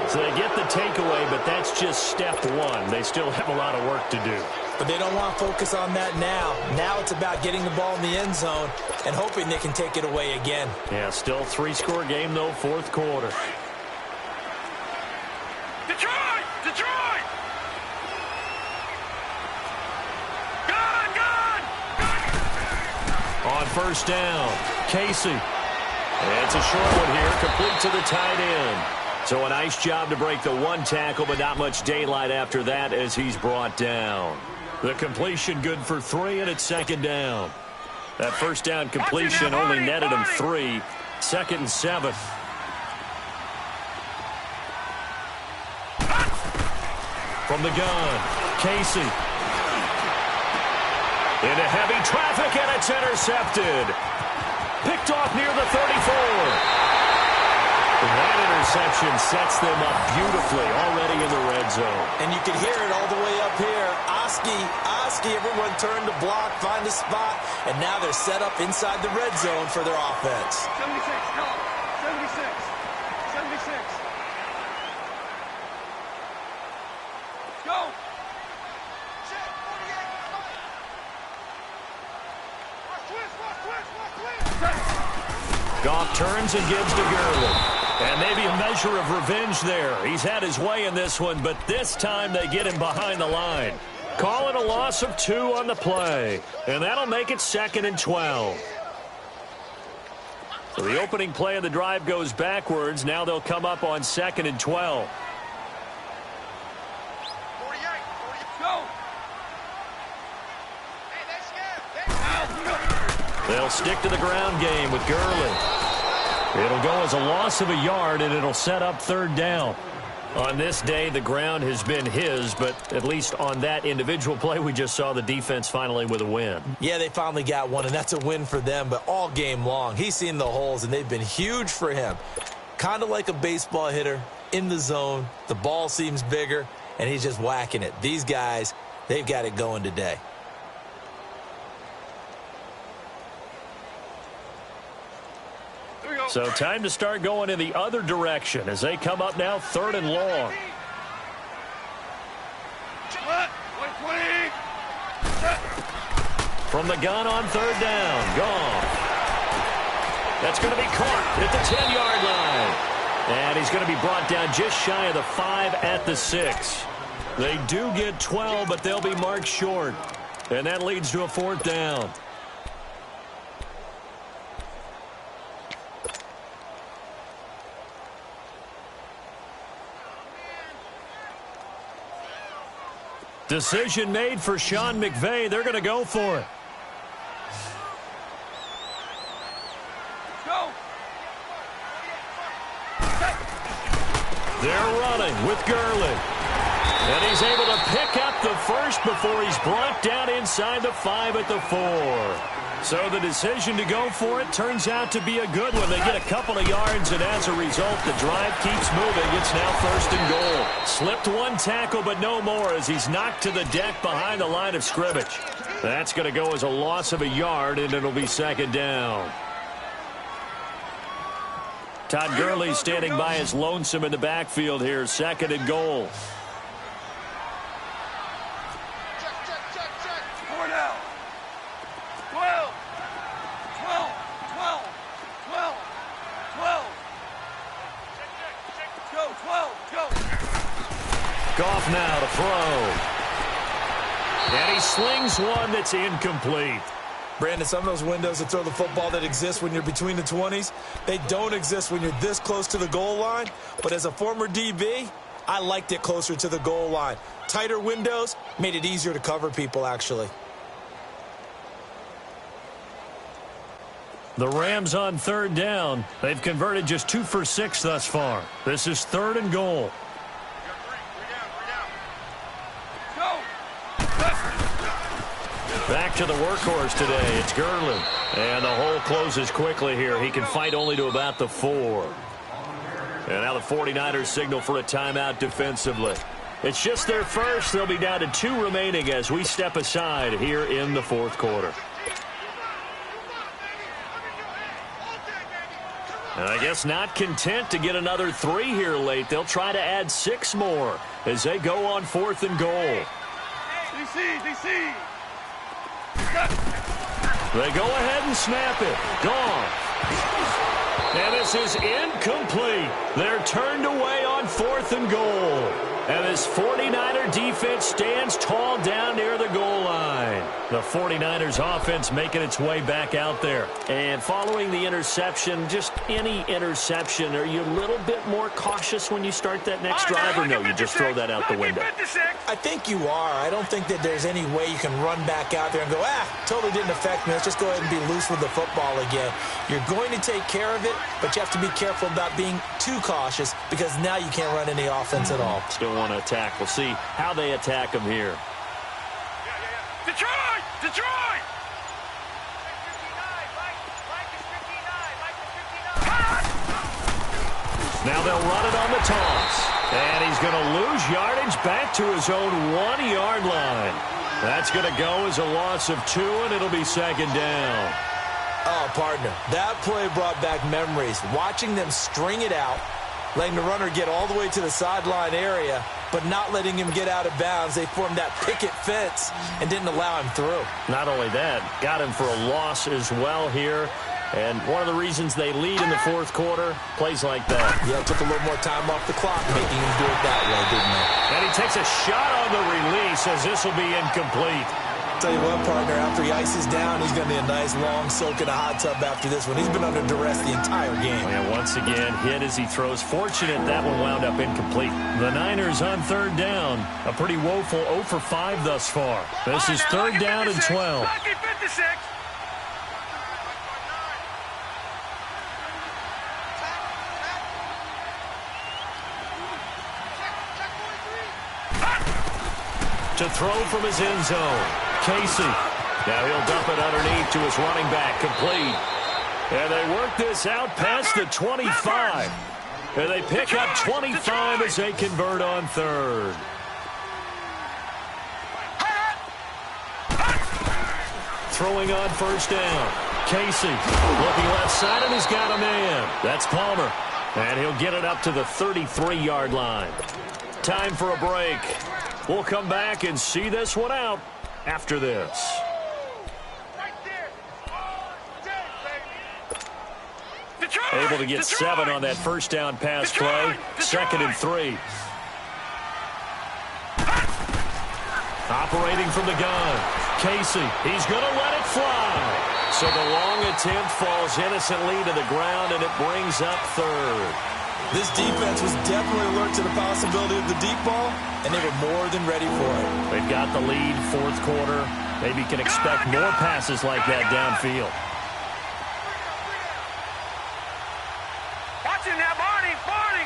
So they get the takeaway, but that's just step one. They still have a lot of work to do. But they don't want to focus on that now. Now it's about getting the ball in the end zone and hoping they can take it away again. Yeah, still 3-score game, though, 4th quarter. Detroit! Detroit! Gone! Gone! On 1st down, Casey. And it's a short one here, complete to the tight end. So a nice job to break the one tackle, but not much daylight after that as he's brought down. The completion good for 3, and it's 2nd down. That 1st down completion only netted him 3. 2nd and 7. From the gun, Casey. Into heavy traffic, and it's intercepted. Picked off near the 34. That interception sets them up beautifully already in the red zone. And you can hear it all the way up here. Oski, everyone turned to block, find a spot, and now they're set up inside the red zone for their offense. 76, go. 76. 76. Go. Check, 48. Goff turns and gives to Gurley. And maybe a measure of revenge there. He's had his way in this one, but this time they get him behind the line. Call it a loss of 2 on the play. And that'll make it 2nd and 12. So the opening play of the drive goes backwards. Now they'll come up on 2nd and 12. 48. Go. Hey, They'll stick to the ground game with Gurley. It'll go as a loss of a yard, and it'll set up 3rd down. On this day, the ground has been his, but at least on that individual play, we just saw the defense finally with a win. Yeah, they finally got one, and that's a win for them, but all game long, he's seen the holes, and they've been huge for him. Kind of like a baseball hitter in the zone. The ball seems bigger, and he's just whacking it. These guys, they've got it going today. So time to start going in the other direction as they come up now 3rd and long. From the gun on 3rd down, Goff. That's going to be caught at the 10-yard line. And he's going to be brought down just shy of the 5 at the 6. They do get 12, but they'll be marked short. And that leads to a 4th down. Decision made for Sean McVay. They're going to go for it. Go. They're running with Gurley. And he's able to pick up the first before he's brought down inside the 5 at the 4. So the decision to go for it turns out to be a good one. They get a couple of yards, and as a result, the drive keeps moving. It's now 1st and goal. Slipped one tackle, but no more as he's knocked to the deck behind the line of scrimmage. That's going to go as a loss of a yard, and it'll be 2nd down. Todd Gurley standing by his lonesome in the backfield here. 2nd and goal. Goff now to throw. And he slings one that's incomplete. Brandon, some of those windows to throw the football that exist when you're between the 20s, they don't exist when you're this close to the goal line. But as a former DB, I liked it closer to the goal line. Tighter windows made it easier to cover people, actually. The Rams on 3rd down. They've converted just 2 for 6 thus far. This is 3rd and goal. Back to the workhorse today. It's Gurley. And the hole closes quickly here. He can fight only to about the 4. And now the 49ers signal for a timeout defensively. It's just their first. They'll be down to 2 remaining as we step aside here in the 4th quarter. And I guess not content to get another 3 here late. They'll try to add 6 more as they go on 4th and goal. DC. They go ahead and snap it. Gone. And this is incomplete. They're turned away on 4th and goal. And this 49er defense stands tall down near the goal line. The 49ers offense making its way back out there. And following the interception, just any interception, are you a little bit more cautious when you start that next drive, or no, you just throw that out the window? I think you are. I don't think that there's any way you can run back out there and go, totally didn't affect me. Let's just go ahead and be loose with the football again. You're going to take care of it, but you have to be careful about being too cautious because now you can't run any offense at all. Still want to attack. We'll see how they attack him here. Detroit! Now they'll run it on the toss. And he's going to lose yardage back to his own 1-yard line. That's going to go as a loss of 2, and it'll be 2nd down. Oh, partner, that play brought back memories. Watching them string it out, letting the runner get all the way to the sideline area, but not letting him get out of bounds. They formed that picket fence and didn't allow him through. Not only that, got him for a loss as well here. And one of the reasons they lead in the 4th quarter, plays like that. Yeah, took a little more time off the clock, making him do it that way, didn't they? And he takes a shot on the release as this will be incomplete. Tell you what, partner, after he ices down, he's going to need a nice long soak in a hot tub after this one. He's been under duress the entire game. And once again, hit as he throws. Fortunate that one wound up incomplete. The Niners on 3rd down. A pretty woeful 0 for 5 thus far. This is 3rd down and 12. Lucky 56. To throw from his end zone. Casey. Now he'll dump it underneath to his running back. Complete. And they work this out past the 25. And they pick up 25 as they convert on 3rd. Throwing on 1st down. Casey looking left side, and he's got a man. That's Palmer. And he'll get it up to the 33-yard line. Time for a break. We'll come back and see this one out after this. Able to get 7 on that 1st down pass play. 2nd and 3. Operating from the gun. Casey, he's going to let it fly. So the long attempt falls innocently to the ground, and it brings up 3rd. This defense was definitely alert to the possibility of the deep ball, and they were more than ready for it. They've got the lead, fourth quarter. Maybe can expect more passes like that downfield. Watch it now, Barney, Barney.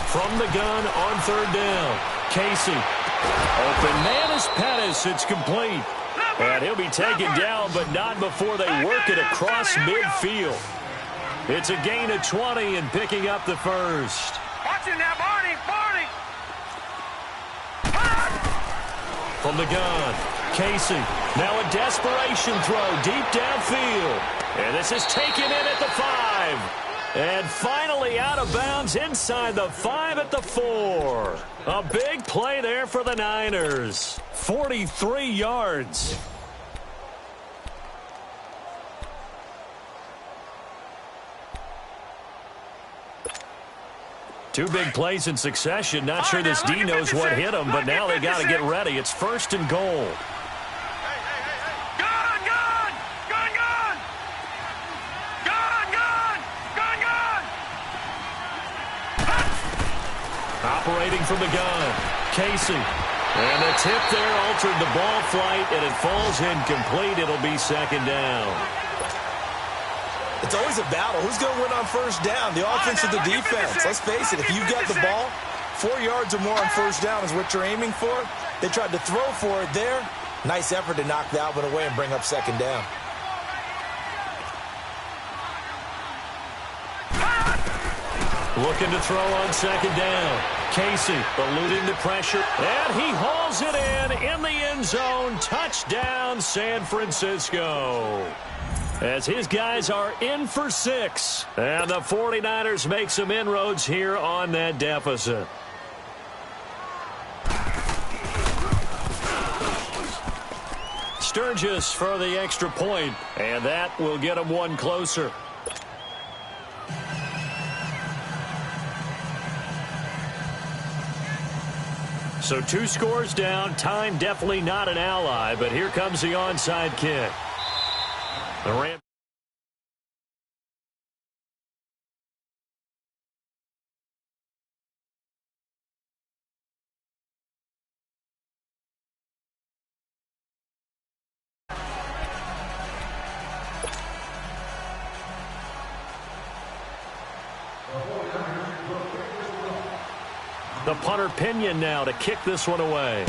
From the gun on third down, Casey. Open man is Pettis. It's complete. And he'll be taken down, but not before they work it across midfield. It's a gain of 20 and picking up the first. Watch it now, Barney, Barney. From the gun, Casey. Now a desperation throw deep downfield. And this is taken in at the 5. And finally out of bounds inside the 5 at the 4. A big play there for the Niners. 43 yards. Two big plays in succession. Not sure this D knows what hit him, but now they got to get ready. It's first and goal. Gun, gun, gun, gun. Gun, gun, gun, gun. Operating from the gun, Casey. And the tip there altered the ball flight, and it falls incomplete. It'll be second down. It's always a battle. Who's going to win on first down, the offense or the defense? Let's face it, if you've got the ball, 4 yards or more on first down is what you're aiming for. They tried to throw for it there. Nice effort to knock that one away and bring up second down. Looking to throw on second down. Casey eluding the pressure, and he hauls it in the end zone. Touchdown, San Francisco. As his guys are in for 6. And the 49ers make some inroads here on that deficit. Sturgis for the extra point, and that will get them one closer. So 2 scores down. Time definitely not an ally, but here comes the onside kick. The Rams. The punter Pinion now to kick this one away.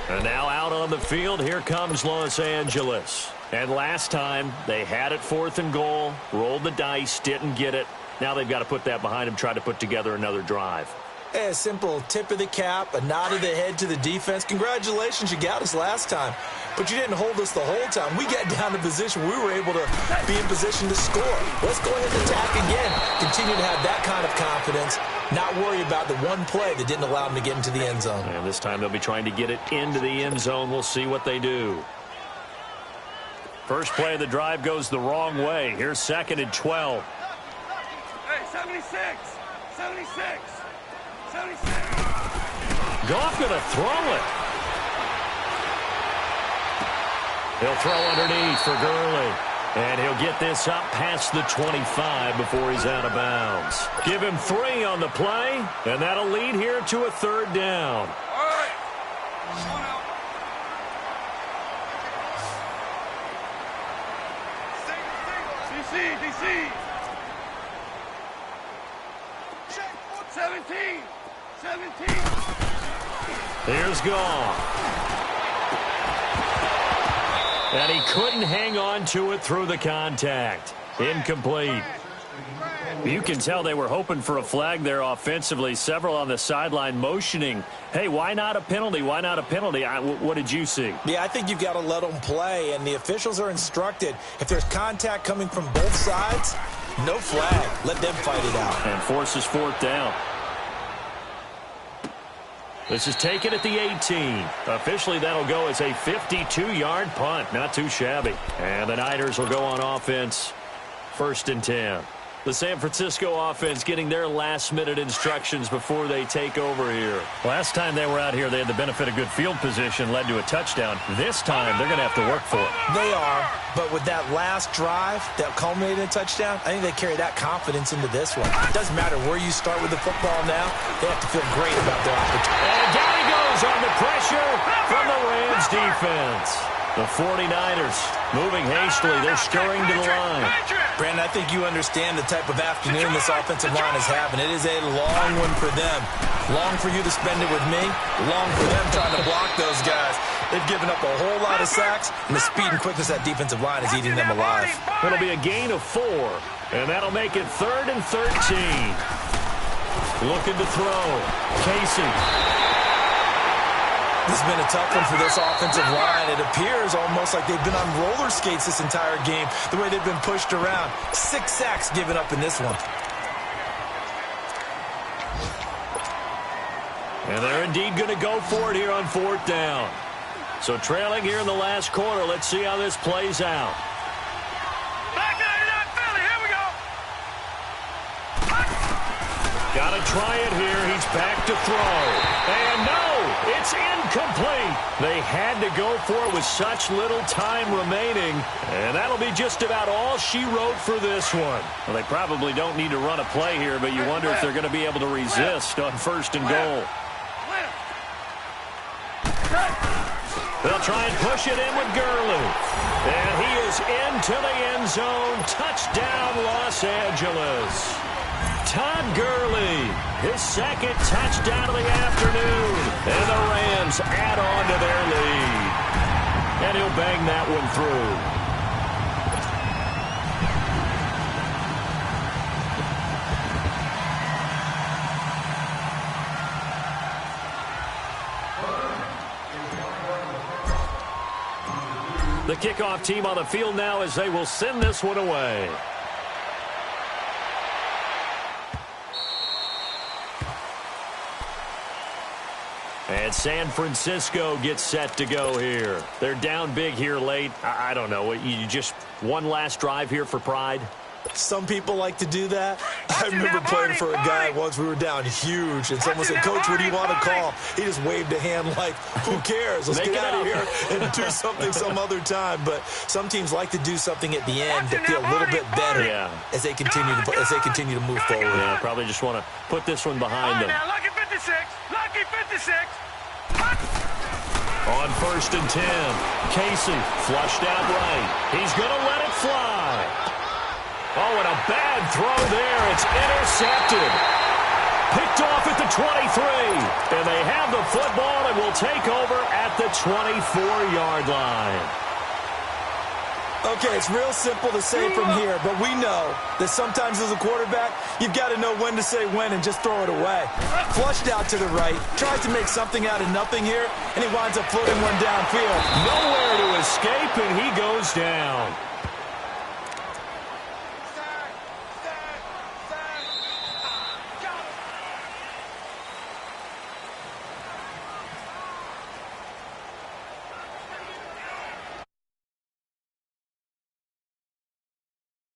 And now out on the field, here comes Los Angeles. And last time, they had it 4th and goal, rolled the dice, didn't get it. Now they've got to put that behind them, try to put together another drive. A simple tip of the cap, a nod of the head to the defense. Congratulations, you got us last time. But you didn't hold us the whole time. We got down to position. We were able to be in position to score. Let's go ahead and attack again. Continue to have that kind of confidence. Not worry about the one play that didn't allow them to get into the end zone. And this time they'll be trying to get it into the end zone. We'll see what they do. First play of the drive goes the wrong way. Here's 2nd and 12. Hey, 76, 76, 76. Goff going to throw it. He'll throw underneath for Gurley. And he'll get this up past the 25 before he's out of bounds. Give him 3 on the play, and that'll lead here to a 3rd down. All right. One out. DC, DC. 17, 17. Here's Goff. And he couldn't hang on to it through the contact. Incomplete. You can tell they were hoping for a flag there offensively. Several on the sideline motioning, hey, why not a penalty? Why not a penalty? What did you see? Yeah, I think you've got to let them play, and the officials are instructed. If there's contact coming from both sides, no flag. Let them fight it out. And forces 4th down. This is taken at the 18. Officially, that'll go as a 52-yard punt. Not too shabby. And the Niners will go on offense. 1st and 10. The San Francisco offense getting their last-minute instructions before they take over here. Last time they were out here, they had the benefit of good field position, led to a touchdown. This time, they're going to have to work for it. They are, but with that last drive that culminated in a touchdown, I think they carry that confidence into this one. It doesn't matter where you start with the football now. They have to feel great about their opportunity. And down he goes on the pressure from the Rams defense. The 49ers moving hastily. They're scurrying to the line. Brandon, I think you understand the type of afternoon this offensive line is having. It is a long one for them. Long for you to spend it with me. Long for them trying to block those guys. They've given up a whole lot of sacks, and the speed and quickness of that defensive line is eating them alive. It'll be a gain of 4, and that'll make it 3rd and 13. Looking to throw. Casey. This has been a tough one for this offensive line. It appears almost like they've been on roller skates this entire game, the way they've been pushed around. 6 sacks given up in this one. And they're indeed going to go for it here on 4th down. So trailing here in the last quarter. Let's see how this plays out. Got to try it here. He's back to throw. And no, it's incomplete. They had to go for it with such little time remaining. And that'll be just about all she wrote for this one. Well, they probably don't need to run a play here, but you wonder if they're going to be able to resist on 1st and goal. They'll try and push it in with Gurley. And he is into the end zone. Touchdown, Los Angeles. Todd Gurley, his 2nd touchdown of the afternoon. And the Rams add on to their lead. And he'll bang that one through. The kickoff team on the field now as they will send this one away. And San Francisco gets set to go here. They're down big here late. I don't know. You just one last drive here for pride? Some people like to do that. I remember playing for a guy once. We were down huge, and someone said, "Coach, what do you want to call?" He just waved a hand like, "Who cares? Let's get out of here and do something some other time." But some teams like to do something at the end to feel a little bit better as they continue to move forward. Yeah, probably just want to put this one behind them. Lucky 56. Lucky 56. On 1st and 10, Casey flushed out right. He's going to let it fly. Oh, and a bad throw there. It's intercepted. Picked off at the 23. And they have the football and will take over at the 24-yard line. Okay, it's real simple to say from here, but we know that sometimes as a quarterback, you've got to know when to say when and just throw it away. Flushed out to the right, tries to make something out of nothing here, and he winds up floating one downfield. Nowhere to escape, and he goes down.